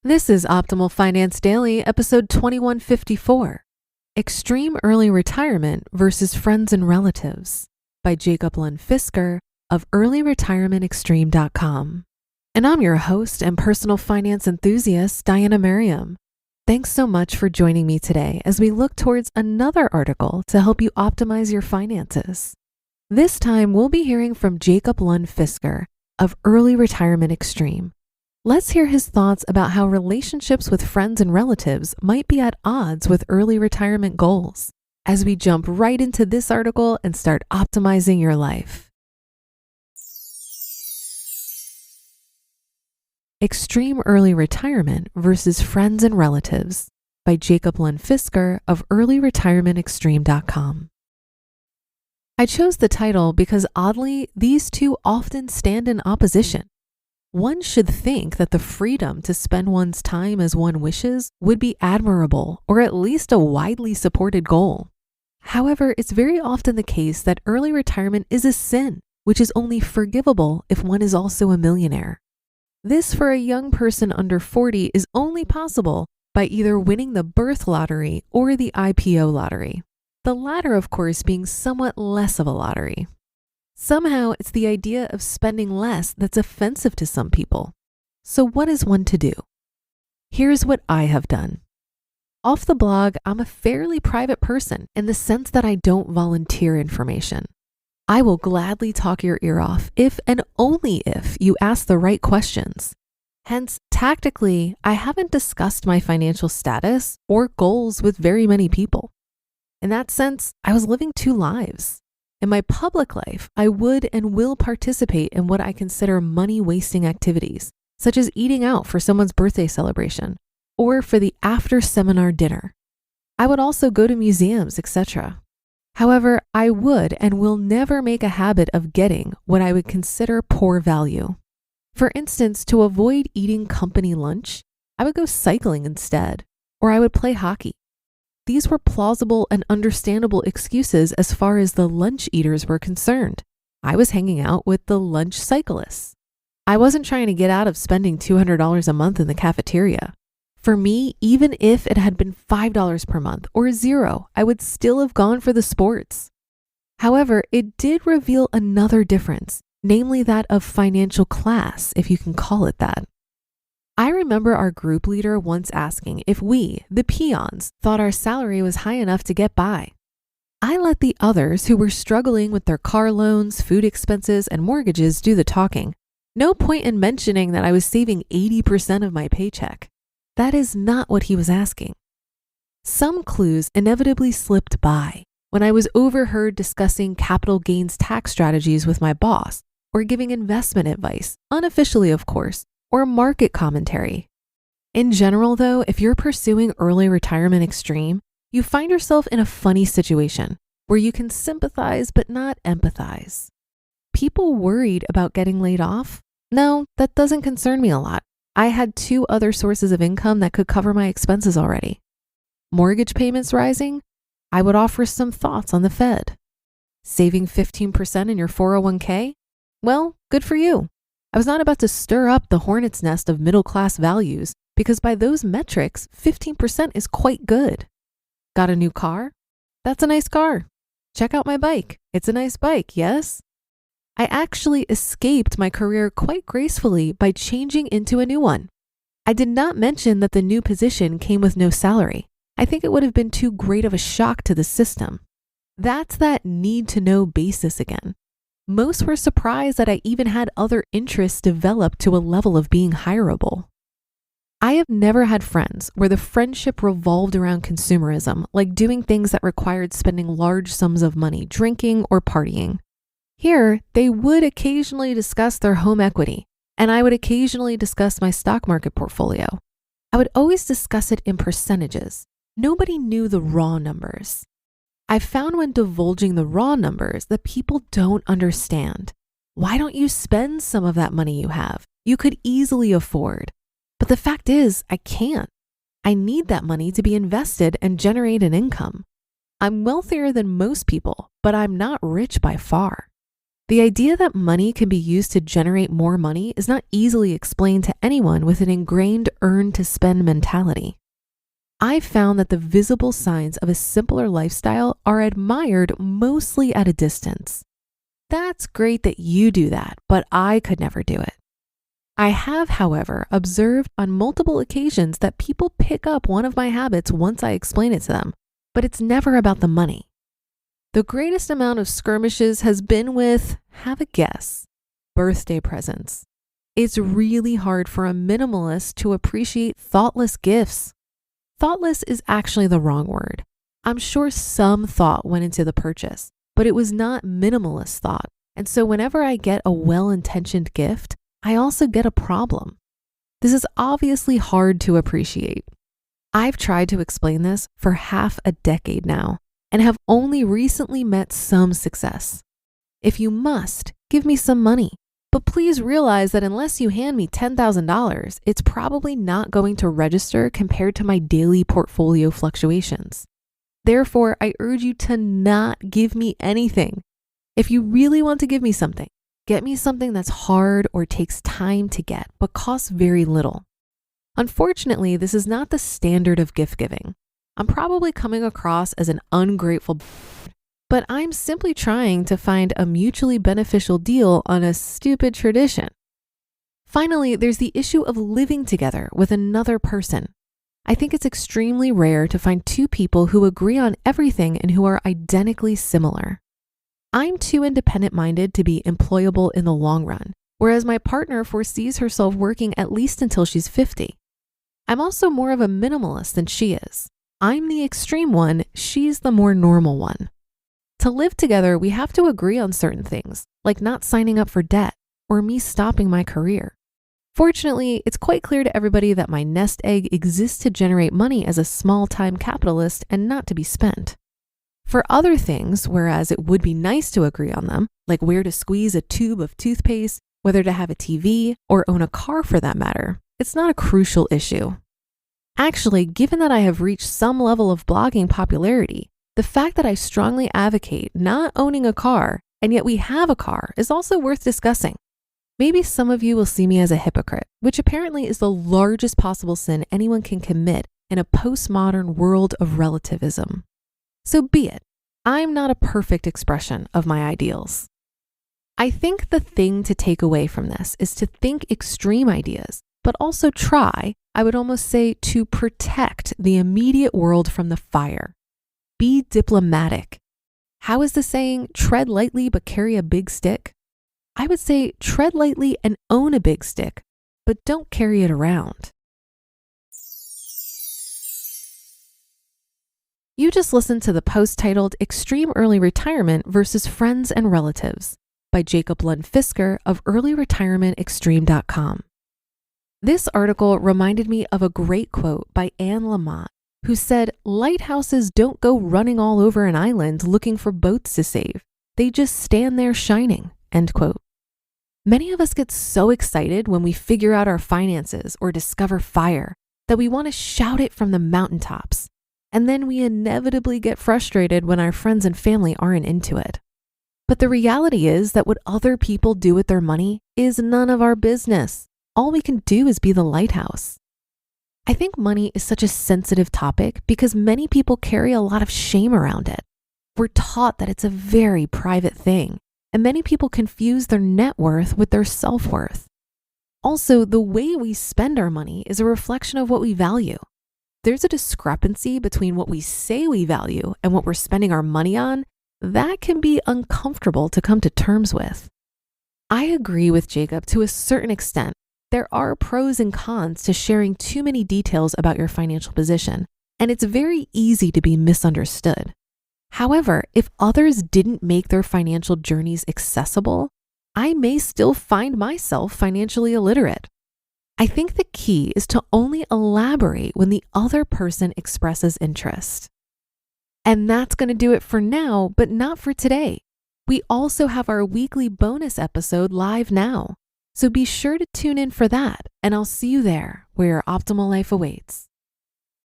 This is Optimal Finance Daily, episode 2154, Extreme Early Retirement versus Friends and Relatives by Jacob Lund of earlyretirementextreme.com. And I'm your host and personal finance enthusiast, Diana Merriam. Thanks so much for joining me today as we look towards another article to help you optimize your finances. This time, we'll be hearing from Jacob Lund of Early Retirement Extreme. Let's hear his thoughts about how relationships with friends and relatives might be at odds with early retirement goals as we jump right into this article and start optimizing your life. Extreme Early Retirement versus Friends and Relatives by Jacob Lund of earlyretirementextreme.com. I chose the title because oddly, these two often stand in opposition. One should think that the freedom to spend one's time as one wishes would be admirable or at least a widely supported goal. However, it's very often the case that early retirement is a sin, which is only forgivable if one is also a millionaire. This for a young person under 40 is only possible by either winning the birth lottery or the IPO lottery. The latter, of course, being somewhat less of a lottery. Somehow, it's the idea of spending less that's offensive to some people. So what is one to do? Here's what I have done. Off the blog, I'm a fairly private person in the sense that I don't volunteer information. I will gladly talk your ear off if and only if you ask the right questions. Hence, tactically, I haven't discussed my financial status or goals with very many people. In that sense, I was living two lives. In my public life, I would and will participate in what I consider money-wasting activities, such as eating out for someone's birthday celebration or for the after-seminar dinner. I would also go to museums, etc. However, I would and will never make a habit of getting what I would consider poor value. For instance, to avoid eating company lunch, I would go cycling instead, or I would play hockey. These were plausible and understandable excuses as far as the lunch eaters were concerned. I was hanging out with the lunch cyclists. I wasn't trying to get out of spending $200 a month in the cafeteria. For me, even if it had been $5 per month or $0, I would still have gone for the sports. However, it did reveal another difference, namely that of financial class, if you can call it that. I remember our group leader once asking if we, the peons, thought our salary was high enough to get by. I let the others who were struggling with their car loans, food expenses, and mortgages do the talking. No point in mentioning that I was saving 80% of my paycheck. That is not what he was asking. Some clues inevitably slipped by when I was overheard discussing capital gains tax strategies with my boss or giving investment advice, unofficially of course, or market commentary. In general though, if you're pursuing early retirement extreme, you find yourself in a funny situation where you can sympathize but not empathize. People worried about getting laid off? No, that doesn't concern me a lot. I had 2 other sources of income that could cover my expenses already. Mortgage payments rising? I would offer some thoughts on the Fed. Saving 15% in your 401k? Well, good for you. I was not about to stir up the hornet's nest of middle-class values because by those metrics, 15% is quite good. Got a new car? That's a nice car. Check out my bike. It's a nice bike, yes? I actually escaped my career quite gracefully by changing into a new one. I did not mention that the new position came with no salary. I think it would have been too great of a shock to the system. That's that need-to-know basis again. Most were surprised that I even had other interests develop to a level of being hireable. I have never had friends where the friendship revolved around consumerism, like doing things that required spending large sums of money drinking or partying. Here, they would occasionally discuss their home equity, and I would occasionally discuss my stock market portfolio. I would always discuss it in percentages. Nobody knew the raw numbers. I found when divulging the raw numbers that people don't understand. Why don't you spend some of that money you have? You could easily afford. But the fact is, I can't. I need that money to be invested and generate an income. I'm wealthier than most people, but I'm not rich by far. The idea that money can be used to generate more money is not easily explained to anyone with an ingrained earn to spend mentality. I've found that the visible signs of a simpler lifestyle are admired mostly at a distance. That's great that you do that, but I could never do it. I have, however, observed on multiple occasions that people pick up one of my habits once I explain it to them, but it's never about the money. The greatest amount of skirmishes has been with, have a guess, birthday presents. It's really hard for a minimalist to appreciate thoughtless gifts. Thoughtless is actually the wrong word. I'm sure some thought went into the purchase, but it was not minimalist thought. And so whenever I get a well-intentioned gift, I also get a problem. This is obviously hard to appreciate. I've tried to explain this for half a decade now and have only recently met some success. If you must, give me some money. But please realize that unless you hand me $10,000, it's probably not going to register compared to my daily portfolio fluctuations. Therefore, I urge you to not give me anything. If you really want to give me something, get me something that's hard or takes time to get, but costs very little. Unfortunately, this is not the standard of gift giving. I'm probably coming across as an ungrateful, but I'm simply trying to find a mutually beneficial deal on a stupid tradition. Finally, there's the issue of living together with another person. I think it's extremely rare to find two people who agree on everything and who are identically similar. I'm too independent-minded to be employable in the long run, whereas my partner foresees herself working at least until she's 50. I'm also more of a minimalist than she is. I'm the extreme one, she's the more normal one. To live together, we have to agree on certain things, like not signing up for debt or me stopping my career. Fortunately, it's quite clear to everybody that my nest egg exists to generate money as a small-time capitalist and not to be spent. For other things, whereas it would be nice to agree on them, like where to squeeze a tube of toothpaste, whether to have a TV, or own a car for that matter, it's not a crucial issue. Actually, given that I have reached some level of blogging popularity, the fact that I strongly advocate not owning a car, and yet we have a car, is also worth discussing. Maybe some of you will see me as a hypocrite, which apparently is the largest possible sin anyone can commit in a postmodern world of relativism. So be it. I'm not a perfect expression of my ideals. I think the thing to take away from this is to think extreme ideas, but also try, I would almost say, to protect the immediate world from the fire. Be diplomatic. How is the saying, tread lightly but carry a big stick? I would say tread lightly and own a big stick, but don't carry it around. You just listened to the post titled Extreme Early Retirement versus Friends and Relatives by Jacob Lund Fisker of earlyretirementextreme.com. This article reminded me of a great quote by Anne Lamott, who said, "Lighthouses don't go running all over an island looking for boats to save. They just stand there shining," end quote. Many of us get so excited when we figure out our finances or discover fire that we want to shout it from the mountaintops. And then we inevitably get frustrated when our friends and family aren't into it. But the reality is that what other people do with their money is none of our business. All we can do is be the lighthouse. I think money is such a sensitive topic because many people carry a lot of shame around it. We're taught that it's a very private thing, and many people confuse their net worth with their self-worth. Also, the way we spend our money is a reflection of what we value. There's a discrepancy between what we say we value and what we're spending our money on that can be uncomfortable to come to terms with. I agree with Jacob to a certain extent. There are pros and cons to sharing too many details about your financial position, and it's very easy to be misunderstood. However, if others didn't make their financial journeys accessible, I may still find myself financially illiterate. I think the key is to only elaborate when the other person expresses interest. And that's going to do it for now, but not for today. We also have our weekly bonus episode live now. So be sure to tune in for that, and I'll see you there where your optimal life awaits.